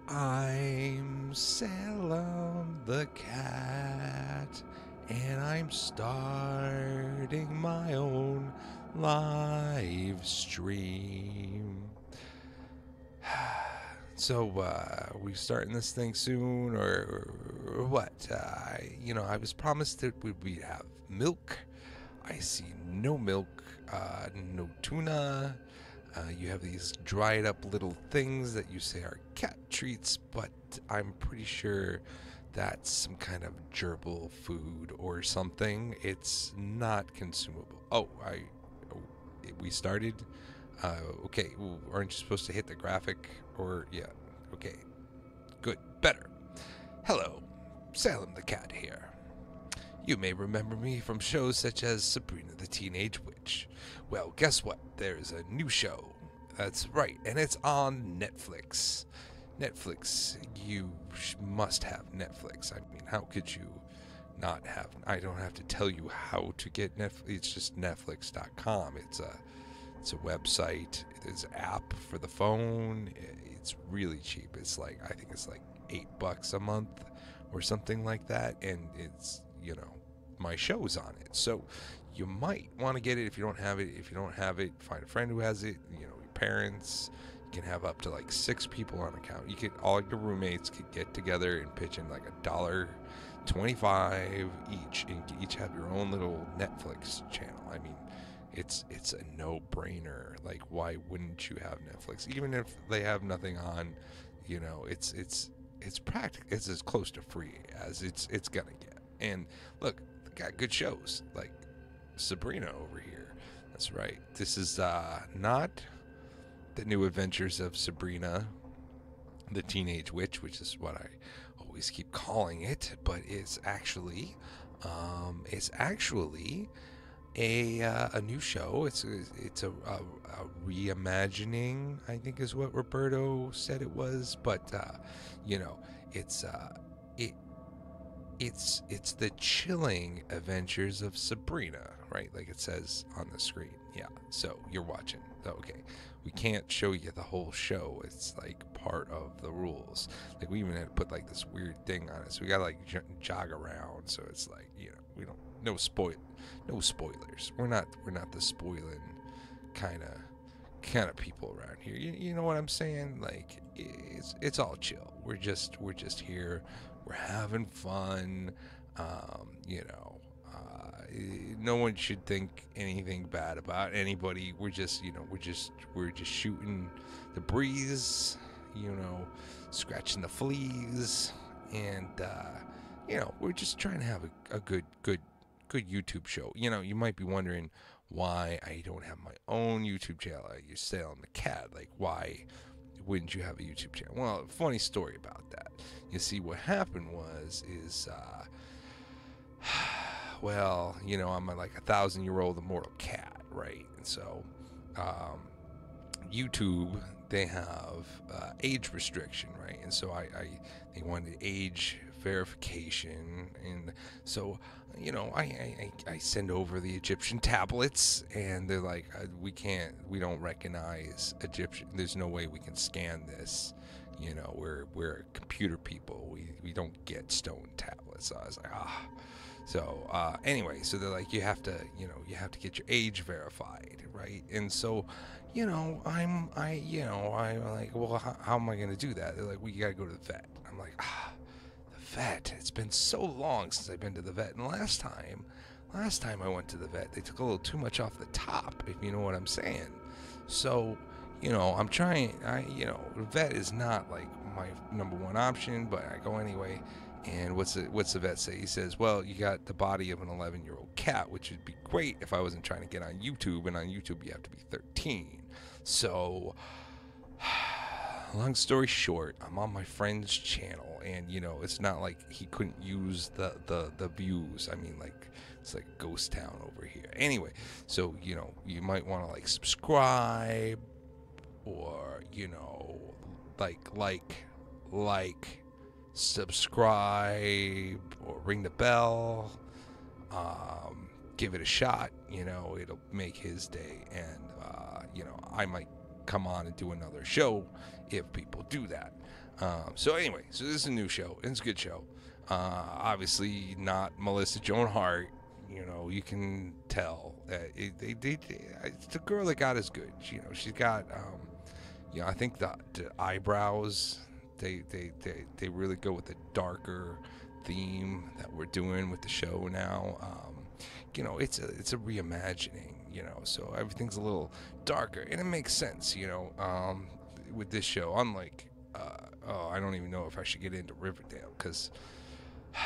I'm Salem the cat, and I'm starting my own live stream. So, we starting this thing soon, or what? I was promised that we'd have milk. I see no milk, no tuna. You have these dried up little things that you say are cat treats, but I'm pretty sure that's some kind of gerbil food or something. It's not consumable. Oh, we started. Okay, aren't you supposed to hit the graphic? Or yeah, okay, good, better. Hello, Salem the cat here. You may remember me from shows such as Sabrina the Teenage Witch. Well, guess what? There's a new show. That's right, and it's on Netflix. Netflix, you must have Netflix. I mean, how could you not have? I don't have to tell you how to get Netflix. It's just Netflix.com. It's a website. There's an app for the phone. It's really cheap. I think it's like $8 a month or something like that, and it's my show's on it. So you might want to get it if you don't have it. If you don't have it, find a friend who has it. Your parents. You can have up to like 6 people on account. All your roommates could get together and pitch in like $1.25 each, and each have your own little Netflix channel. I mean, it's a no-brainer. Like, why wouldn't you have Netflix? Even if they have nothing on, it's practical. It's as close to free as it's gonna get. And look, they got good shows like Sabrina over here. That's right. This is not the new Adventures of Sabrina, the Teenage Witch, which is what I always keep calling it, but it's actually a new show. It's a reimagining, I think, is what Roberto said it was. But it's it it's the chilling adventures of Sabrina, right? Like it says on the screen. Yeah. So you're watching. Okay. We can't show you the whole show. It's like part of the rules. Like we even had to put like this weird thing on it. So we gotta like jog around. So it's like we don't no spoilers. We're not the spoiling kind of people around here. You know what I'm saying? Like it's all chill. We're just here. We're having fun. No one should think anything bad about anybody. We're just shooting the breeze. Scratching the fleas, and we're just trying to have a good YouTube show. You might be wondering why I don't have my own YouTube channel. You say on the cat, like why wouldn't you have a YouTube channel? Well, funny story about that. You see, what happened is well, I'm like 1,000-year-old immortal cat, right? And so, YouTube, they have age restriction, right? And so they wanted age verification, and so I send over the Egyptian tablets, and they're like, we don't recognize Egyptian. There's no way we can scan this. We're computer people. We don't get stone tablets. So I was like, So anyway, so they're like, you have to get your age verified, right? And so, I'm like, well, how am I going to do that? They're like, well, you got to go to the vet. I'm like, the vet. It's been so long since I've been to the vet. And last time I went to the vet, they took a little too much off the top, if you know what I'm saying. So, I'm trying. The vet is not like my number one option, but I go anyway. And what's the vet say? He says, well, you got the body of an 11-year-old cat, which would be great if I wasn't trying to get on YouTube. And on YouTube, you have to be 13. So, long story short, I'm on my friend's channel, and it's not like he couldn't use the views. I mean, like, it's like a ghost town over here. Anyway, so you might want to like subscribe, or like subscribe, or ring the bell. Give it a shot. It'll make his day, and I might come on and do another show if people do that. So anyway, so this is a new show. It's a good show. Obviously not Melissa Joan Hart. You know, you can tell the girl that got is good. She's got, I think the eyebrows. They really go with the darker theme that we're doing with the show now. It's a reimagining. So everything's a little darker, and it makes sense. With this show, unlike I don't even know if I should get into Riverdale because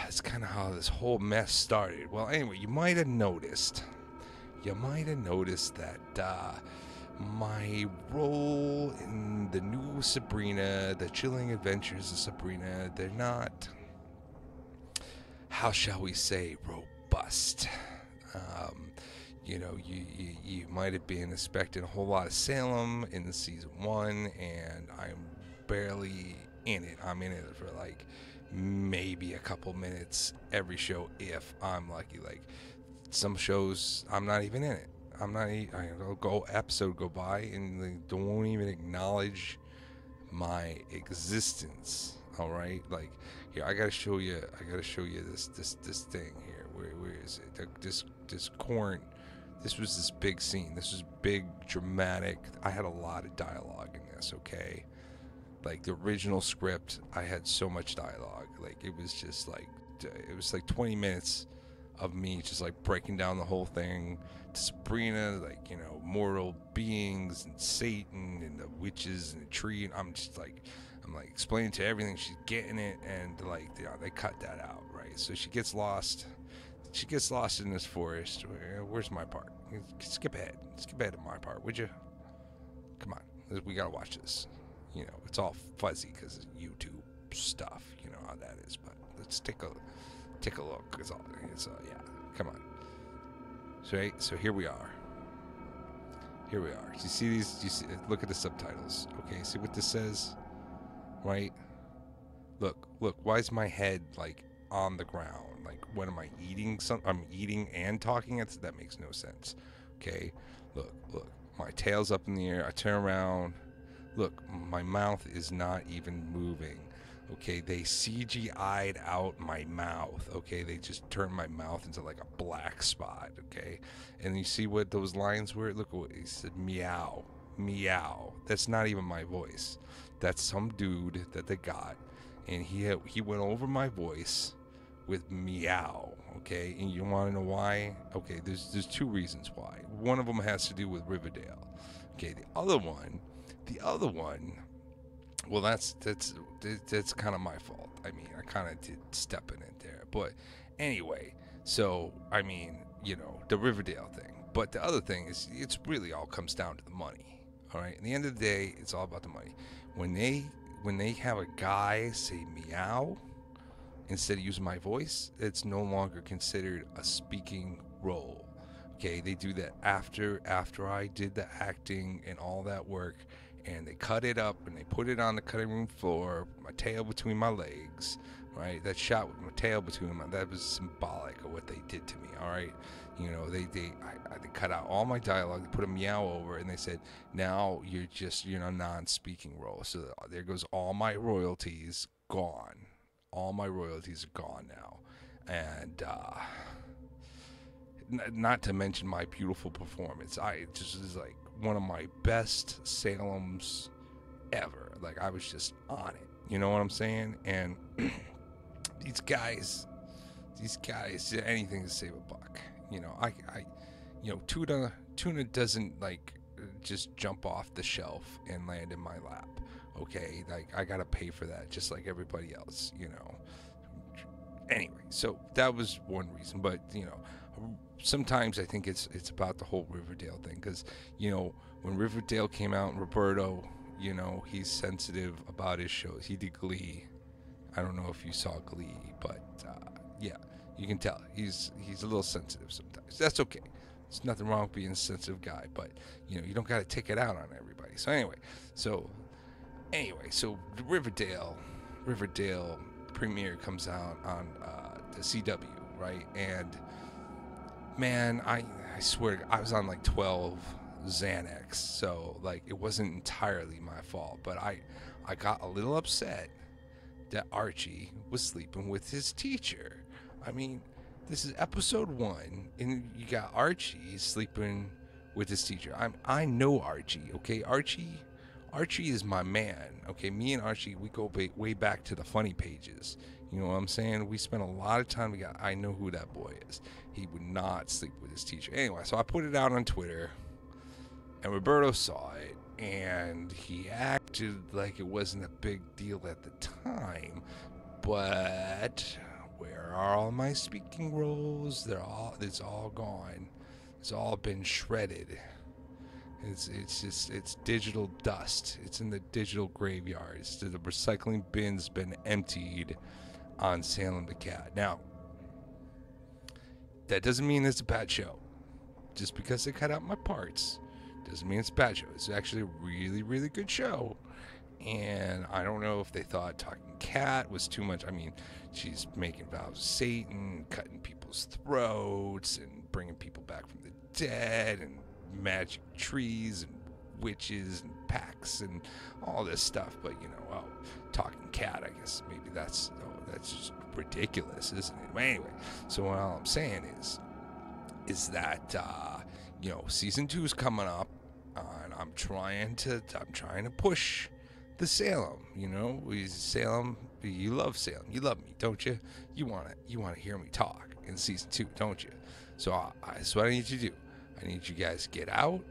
it's kind of how this whole mess started. Well, anyway, you might have noticed that my role in the new Sabrina, the Chilling Adventures of Sabrina, they're not, how shall we say, robust. You might have been expecting a whole lot of Salem in the season 1, and I'm barely in it. I'm in it for like maybe a couple minutes every show if I'm lucky. Like some shows, I'm not even in it. I'll go episode go by and they won't even acknowledge my existence. All right, like here I gotta show you this thing here. Where is it? This corn. This was this big scene. This was big, dramatic. I had a lot of dialogue in this. Okay, like the original script, I had so much dialogue. Like it was like 20 minutes of me just like breaking down the whole thing to Sabrina, like mortal beings and Satan and the witches and the tree, and I'm like explaining to everything. She's getting it, and like they cut that out, right? So she gets lost. She gets lost in this forest. Where's my part? Skip ahead to my part, would you? Come on, we gotta watch this. It's all fuzzy because of YouTube stuff. You know how that is. But let's take a look. Yeah. Come on. So here we are. You see these? You see? Look at the subtitles. Okay. See what this says? Right. Look. Why is my head like on the ground? Like, what am I eating? I'm eating and talking. That makes no sense. Okay. Look. My tail's up in the air. I turn around. Look, my mouth is not even moving. Okay, they CGI'd out my mouth. Okay, they just turned my mouth into like a black spot. Okay, and you see what those lines were? Look what he said, meow, meow. That's not even my voice. That's some dude that they got, and he went over my voice with meow. Okay, and you want to know why? Okay, there's two reasons why. One of them has to do with Riverdale. Okay, the other one. Well, that's kind of my fault. I mean, I kind of did step in it there. But anyway, so, I mean, the Riverdale thing. But the other thing is, it's really all comes down to the money. All right? At the end of the day, it's all about the money. When they have a guy say meow instead of using my voice, it's no longer considered a speaking role. Okay? They do that after I did the acting and all that work. And they cut it up and they put it on the cutting room floor, my tail between my legs, right? That shot with my tail between them, that was symbolic of what they did to me, all right? They cut out all my dialogue, they put a meow over it, and they said, now you're just, non-speaking role. So there goes all my royalties gone. All my royalties are gone now. And, not to mention my beautiful performance. It just is like one of my best Salems ever. Like I was just on it. You know what I'm saying? And these guys, anything to save a buck. Tuna doesn't like just jump off the shelf and land in my lap. Okay, like I gotta pay for that, just like everybody else. Anyway, so that was one reason, but sometimes I think it's about the whole Riverdale thing, because when Riverdale came out, Roberto, he's sensitive about his shows. He did Glee. I don't know if you saw Glee, but yeah, you can tell he's a little sensitive sometimes. That's okay. There's nothing wrong with being a sensitive guy, but you don't got to take it out on everybody. So anyway, so the Riverdale premiere comes out on the CW, right? And man, I swear I was on like 12 Xanax, so like it wasn't entirely my fault, but I I got a little upset that Archie was sleeping with his teacher. I mean, this is episode 1, and you got Archie sleeping with his teacher. I know Archie, okay? Archie is my man, okay? Me and Archie, we go way back to the funny pages. You know what I'm saying? We spent a lot of time together. I know who that boy is. He would not sleep with his teacher. Anyway, so I put it out on Twitter, and Roberto saw it, and he acted like it wasn't a big deal at the time. But where are all my speaking roles? It's all gone. It's all been shredded. It's digital dust. It's in the digital graveyards. The recycling bin's been emptied on Salem the Cat. Now, that doesn't mean it's a bad show. Just because they cut out my parts doesn't mean it's a bad show. It's actually a really, really good show. And I don't know if they thought Talking Cat was too much. I mean, she's making vows to Satan, cutting people's throats, and bringing people back from the dead, and magic trees, and witches, and packs, and all this stuff. But, Talking Cat, I guess maybe that's just ridiculous, isn't it? But anyway, so what all I'm saying is that, season 2 is coming up, and I'm trying to push the Salem. Salem. You love Salem. You love me, don't you? You want to hear me talk in season 2, don't you? So that's what I need you to do. I need you guys to get out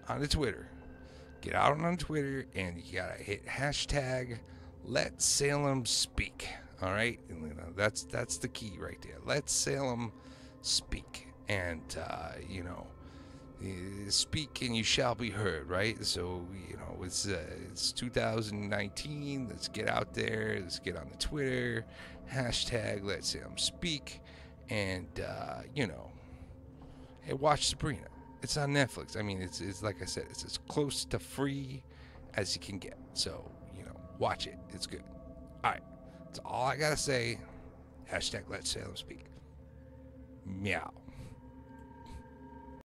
onto Twitter. Get out on Twitter, and you gotta hit hashtag Let Salem Speak. All right, and that's the key right there. Let Salem speak, and speak and you shall be heard, right? So, it's 2019. Let's get out there. Let's get on the Twitter. Hashtag Let Salem Speak. And, hey, watch Sabrina. It's on Netflix. I mean, it's like I said, it's as close to free as you can get. So, watch it. It's good. All right. That's all I got to say. Hashtag Let Salem Speak. Meow.